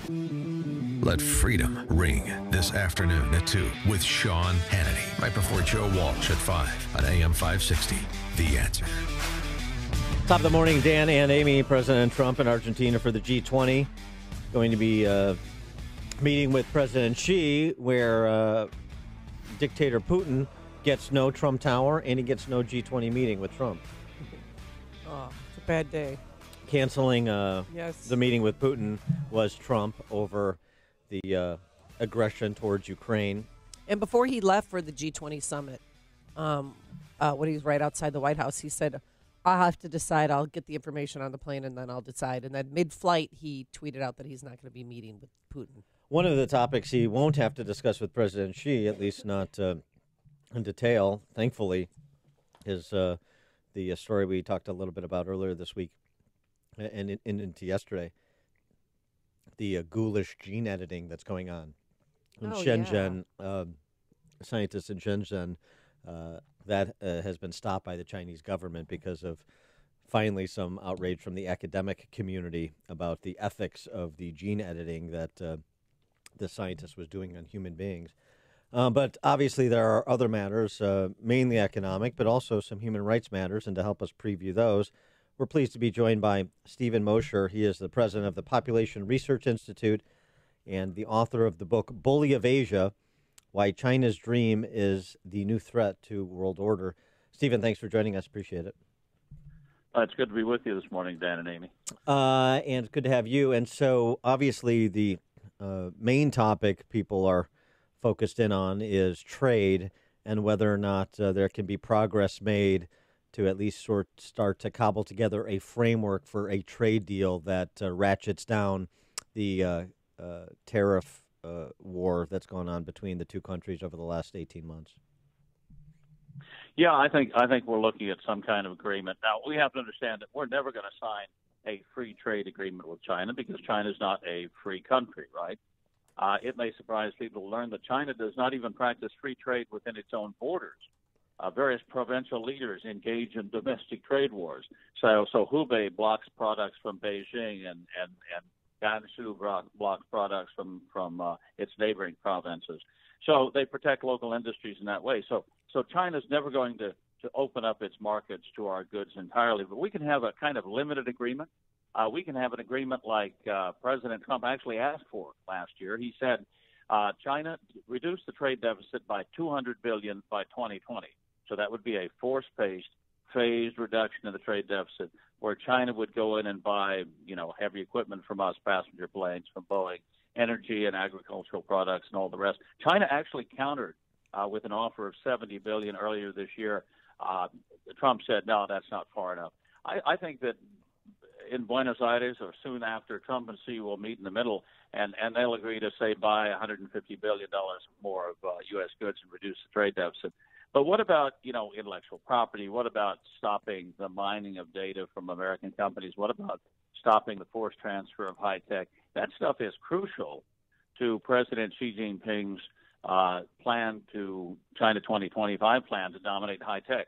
Let freedom ring this afternoon at 2 with Sean Hannity, right before Joe Walsh at 5 on AM 560. The Answer. Top of the morning, Dan and Amy. President Trump in Argentina for the G20. Going to be meeting with President Xi, where dictator Putin gets no Trump Tower and he gets no G20 meeting with Trump. Oh, it's a bad day. Canceling Yes. the meeting with Putin was Trump over the aggression towards Ukraine. And before he left for the G20 summit, when he was right outside the White House, he said, I'll have to decide. I'll get the information on the plane and then I'll decide. And then mid-flight, he tweeted out that he's not going to be meeting with Putin. One of the topics he won't have to discuss with President Xi, at least not in detail, thankfully, is the story we talked a little bit about earlier this week and into yesterday. The ghoulish gene editing that's going on in Shenzhen. Scientists in Shenzhen, that has been stopped by the Chinese government because of finally some outrage from the academic community about the ethics of the gene editing that the scientist was doing on human beings. But obviously there are other matters, mainly economic, but also some human rights matters. And to help us preview those, we're pleased to be joined by Stephen Mosher. He is the president of the Population Research Institute and the author of the book Bully of Asia, Why China's Dream is the New Threat to World Order. Stephen, thanks for joining us. Appreciate it. It's good to be with you this morning, Dan and Amy. And good to have you. And so obviously the main topic people are focused in on is trade and whether or not there can be progress made to at least start to cobble together a framework for a trade deal that ratchets down the tariff war that's gone on between the two countries over the last 18 months. Yeah, I think we're looking at some kind of agreement. Now, we have to understand that we're never going to sign a free trade agreement with China because China is not a free country, right? It may surprise people to learn that China does not even practice free trade within its own borders. Various provincial leaders engage in domestic trade wars. So Hubei blocks products from Beijing, and Gansu blocks products from its neighboring provinces. So they protect local industries in that way. So China's never going to open up its markets to our goods entirely. But we can have a kind of limited agreement. We can have an agreement like President Trump actually asked for last year. He said China reduce the trade deficit by $200 billion by 2020. So that would be a force-paced, phased reduction of the trade deficit, where China would go in and buy, heavy equipment from us, passenger planes from Boeing, energy and agricultural products, and all the rest. China actually countered with an offer of $70 billion earlier this year. Trump said, no, that's not far enough. I think that in Buenos Aires or soon after, Trump and Xi will meet in the middle, and they'll agree to, say, buy $150 billion more of U.S. goods and reduce the trade deficit. But what about, intellectual property? What about stopping the mining of data from American companies? What about stopping the forced transfer of high tech? That stuff is crucial to President Xi Jinping's China 2025 plan to dominate high tech.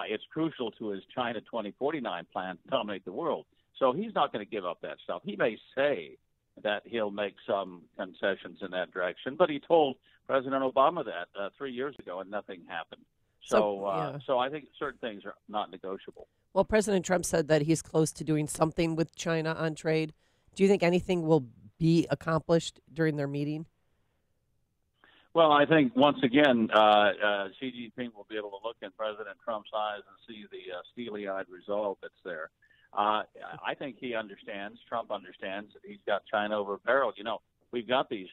It's crucial to his China 2049 plan to dominate the world. So he's not going to give up that stuff. He may say that he'll make some concessions in that direction, but he told President Obama that 3 years ago, and nothing happened. So I think certain things are not negotiable. Well, President Trump said that he's close to doing something with China on trade. Do you think anything will be accomplished during their meeting? Well, I think, once again, Xi Jinping will be able to look in President Trump's eyes and see the steely-eyed resolve that's there. I think he understands, Trump understands, that he's got China over a barrel. We've got these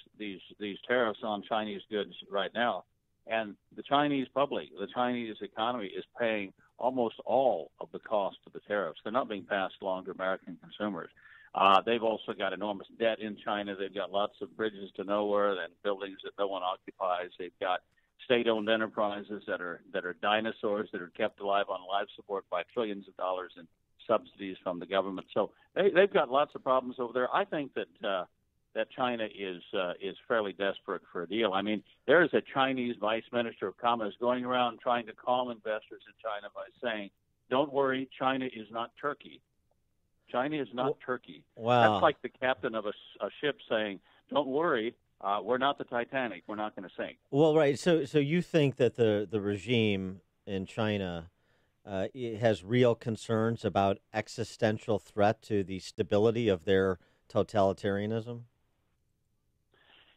tariffs on Chinese goods right now, and the Chinese public, the Chinese economy is paying almost all of the cost of the tariffs. They're not being passed along to American consumers. They've also got enormous debt in China. They've got lots of bridges to nowhere and buildings that no one occupies. They've got state-owned enterprises that are dinosaurs that are kept alive on life support by trillions of dollars in subsidies from the government. So they've got lots of problems over there. I think that China is fairly desperate for a deal. I mean, there is a Chinese vice minister of commerce going around trying to calm investors in China by saying, "Don't worry, China is not Turkey." China is not Turkey. Wow. That's like the captain of a ship saying, "Don't worry, we're not the Titanic. We're not going to sink." Well, right. So you think that the regime in China it has real concerns about existential threat to the stability of their totalitarianism?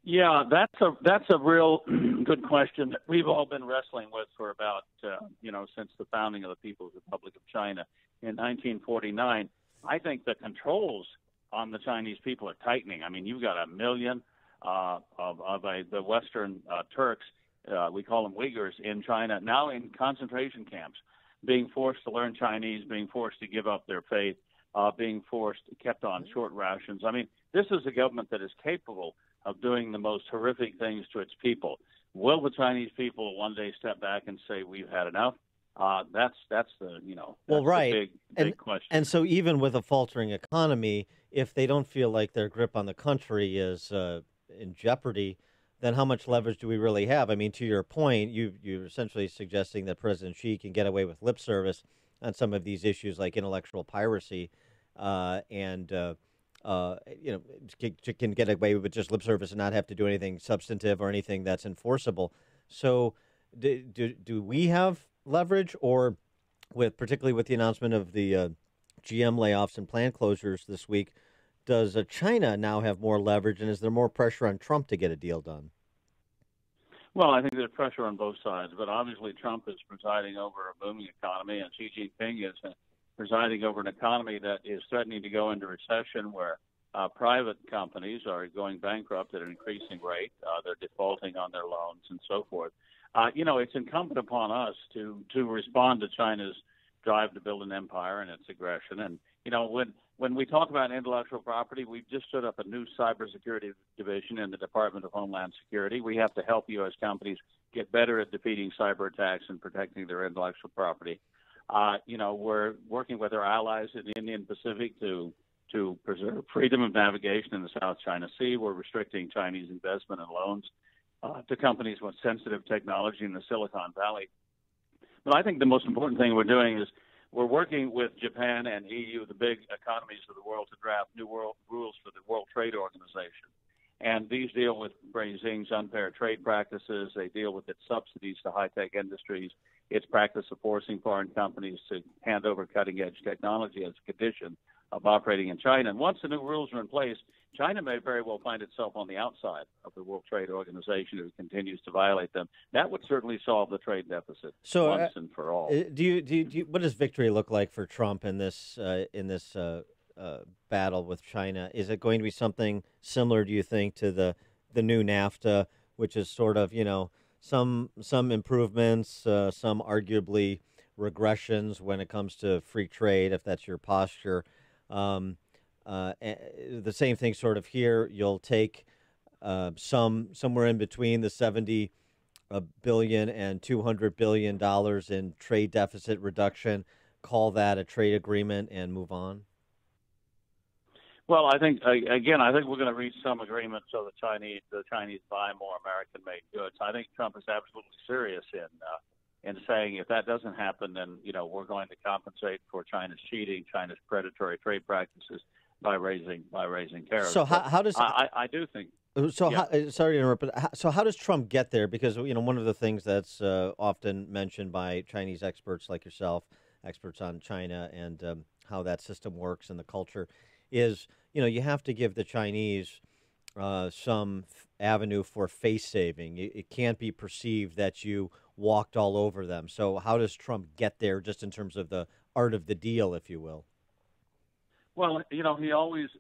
Yeah, that's a real good question that we've all been wrestling with for about since the founding of the People's Republic of China in 1949. I think the controls on the Chinese people are tightening. I mean, you've got 1 million the Western Turks, we call them Uyghurs, in China now in concentration camps, being forced to learn Chinese, being forced to give up their faith, being kept on short rations. I mean, this is a government that is capable of doing the most horrific things to its people. Will the Chinese people one day step back and say we've had enough? That's the right. the big question. And so even with a faltering economy, if they don't feel like their grip on the country is in jeopardy, then how much leverage do we really have? I mean, to your point, you're essentially suggesting that President Xi can get away with lip service on some of these issues like intellectual piracy, and can get away with just lip service and not have to do anything substantive or anything that's enforceable. So, do we have leverage, or particularly with the announcement of the GM layoffs and plant closures this week, does China now have more leverage, and is there more pressure on Trump to get a deal done? Well, I think there's pressure on both sides, but obviously Trump is presiding over a booming economy, and Xi Jinping is presiding over an economy that is threatening to go into recession, where private companies are going bankrupt at an increasing rate. They're defaulting on their loans and so forth. It's incumbent upon us to respond to China's drive to build an empire and its aggression. And, when we talk about intellectual property, we've just stood up a new cybersecurity division in the Department of Homeland Security. We have to help U.S. companies get better at defeating cyber attacks and protecting their intellectual property. We're working with our allies in the Indian Pacific to preserve freedom of navigation in the South China Sea. We're restricting Chinese investment and loans to companies with sensitive technology in the Silicon Valley. But I think the most important thing we're doing is we're working with Japan and EU, the big economies of the world, to draft new world rules for the World Trade Organization. And these deal with Beijing's unfair trade practices. They deal with its subsidies to high-tech industries, its practice of forcing foreign companies to hand over cutting-edge technology as a condition of operating in China. And once the new rules are in place, China may very well find itself on the outside of the World Trade Organization if it continues to violate them. That would certainly solve the trade deficit once and for all. What does victory look like for Trump in this battle with China? Is it going to be something similar, do you think, to the new NAFTA, which is sort of some improvements, some arguably regressions when it comes to free trade, if that's your posture? The same thing sort of here. You'll take somewhere in between the $70 billion and $200 billion in trade deficit reduction, call that a trade agreement, and move on? Well, I think we're going to reach some agreement so the Chinese buy more American-made goods. I think Trump is absolutely serious in saying if that doesn't happen, then we're going to compensate for China's cheating, China's predatory trade practices by raising tariffs. So how does I do think? So sorry to interrupt, but so how does Trump get there? Because one of the things that's often mentioned by Chinese experts like yourself, experts on China and how that system works and the culture, is you have to give the Chinese some avenue for face saving. It can't be perceived that you walked all over them. So how does Trump get there, just in terms of the art of the deal, if you will? Well, he's always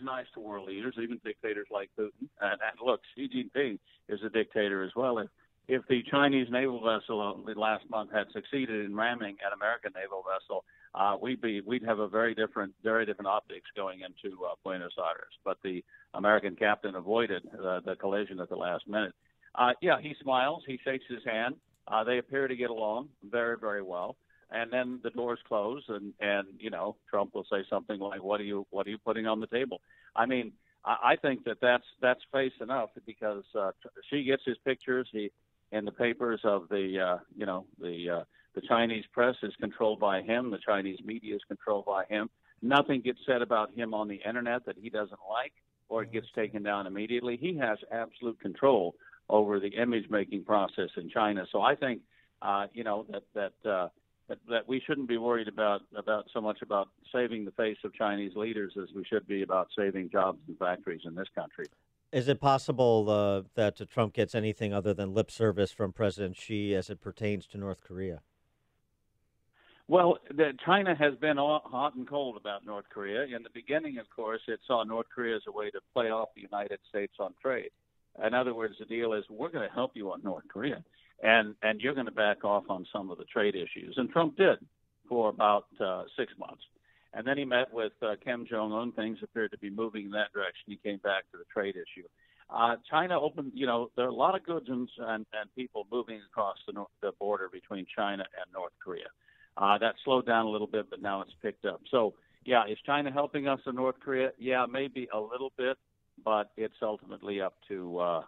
nice to world leaders, even dictators like Putin. And look, Xi Jinping is a dictator as well. If the Chinese naval vessel last month had succeeded in ramming an American naval vessel, we'd have a very different optics going into Buenos Aires. But the American captain avoided the collision at the last minute. He smiles, he shakes his hand. They appear to get along very, very well. And then the doors close, and Trump will say something like, "What are you putting on the table?" I mean, I think that's face enough, because Xi gets his pictures. In the papers of the Chinese press is controlled by him. The Chinese media is controlled by him. nothing gets said about him on the internet that he doesn't like, or it gets taken down immediately. He has absolute control over the image-making process in China. So I think, that we shouldn't be worried about so much about saving the face of Chinese leaders as we should be about saving jobs and factories in this country. Is it possible that Trump gets anything other than lip service from President Xi as it pertains to North Korea? Well, China has been hot and cold about North Korea. In the beginning, of course, it saw North Korea as a way to play off the United States on trade. In other words, the deal is we're going to help you on North Korea, and you're going to back off on some of the trade issues. And Trump did for about 6 months. And then he met with Kim Jong-un. Things appeared to be moving in that direction. He came back to the trade issue. China opened, there are a lot of goods and people moving across the border between China and North Korea. That slowed down a little bit, but now it's picked up. So, yeah, is China helping us in North Korea? Yeah, maybe a little bit, but it's ultimately up to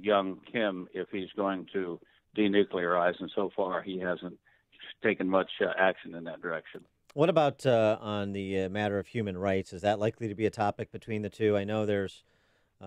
young Kim if he's going to denuclearize, and so far he hasn't taken much action in that direction. What about on the matter of human rights? Is that likely to be a topic between the two? I know there's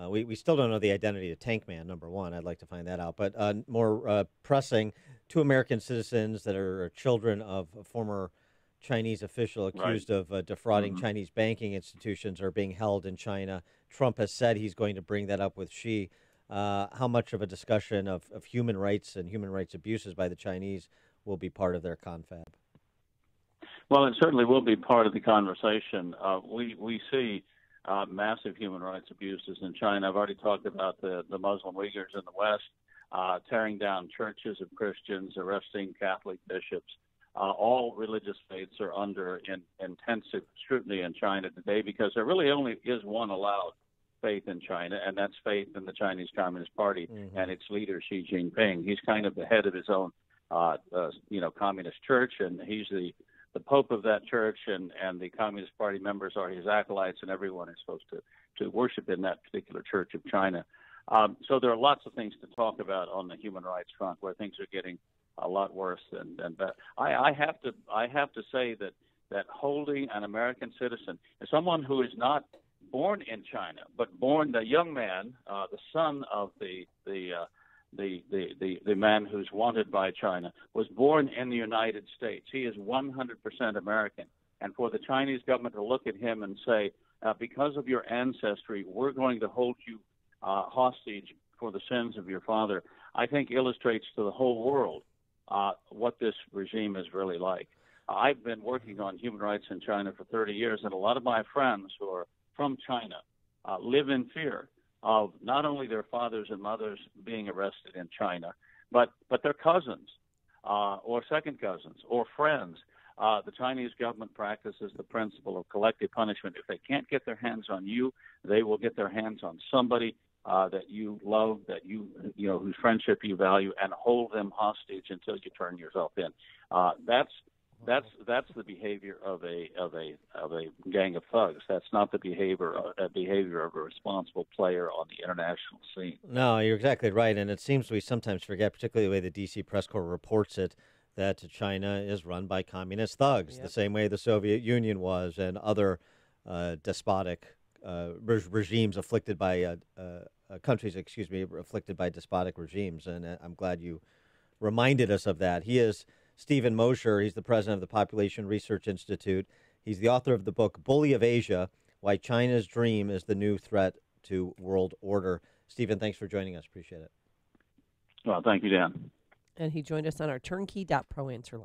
we still don't know the identity of Tank Man, number one. I'd like to find that out. But more pressing, 2 American citizens that are children of a former Chinese official accused of defrauding Chinese banking institutions are being held in China. Trump has said he's going to bring that up with Xi. How much of a discussion of human rights and human rights abuses by the Chinese will be part of their confab? Well, it certainly will be part of the conversation. We see massive human rights abuses in China. I've already talked about the Muslim Uyghurs in the West, tearing down churches of Christians, arresting Catholic bishops. All religious faiths are under intensive scrutiny in China today because there really only is one allowed faith in China, and that's faith in the Chinese Communist Party and its leader, Xi Jinping. He's kind of the head of his own, communist church, and he's the Pope of that church, and the Communist Party members are his acolytes, and everyone is supposed to worship in that particular church of China. So there are lots of things to talk about on the human rights front where things are getting a lot worse than bad. I have to say that holding an American citizen, someone who is not born in China, but born the young man, the son of the man who's wanted by China, was born in the United States. He is 100% American. And for the Chinese government to look at him and say, because of your ancestry, we're going to hold you hostage for the sins of your father, I think illustrates to the whole world what this regime is really like. I've been working on human rights in China for 30 years, and a lot of my friends who are from China live in fear of not only their fathers and mothers being arrested in China, but their cousins or second cousins or friends. The Chinese government practices the principle of collective punishment. If they can't get their hands on you, they will get their hands on somebody that you love, that whose friendship you value, and hold them hostage until you turn yourself in. That's the behavior of a gang of thugs. That's not the behavior of a responsible player on the international scene. No, you're exactly right, and it seems we sometimes forget, particularly the way the D.C. press corps reports it, that China is run by communist thugs, the same way the Soviet Union was, and other despotic regimes afflicted by countries, afflicted by despotic regimes. And I'm glad you reminded us of that. He is Stephen Mosher. He's the president of the Population Research Institute. He's the author of the book Bully of Asia: Why China's Dream is the New Threat to World Order. Stephen, thanks for joining us. Appreciate it. Well, thank you, Dan. And he joined us on our turnkey.pro answer line.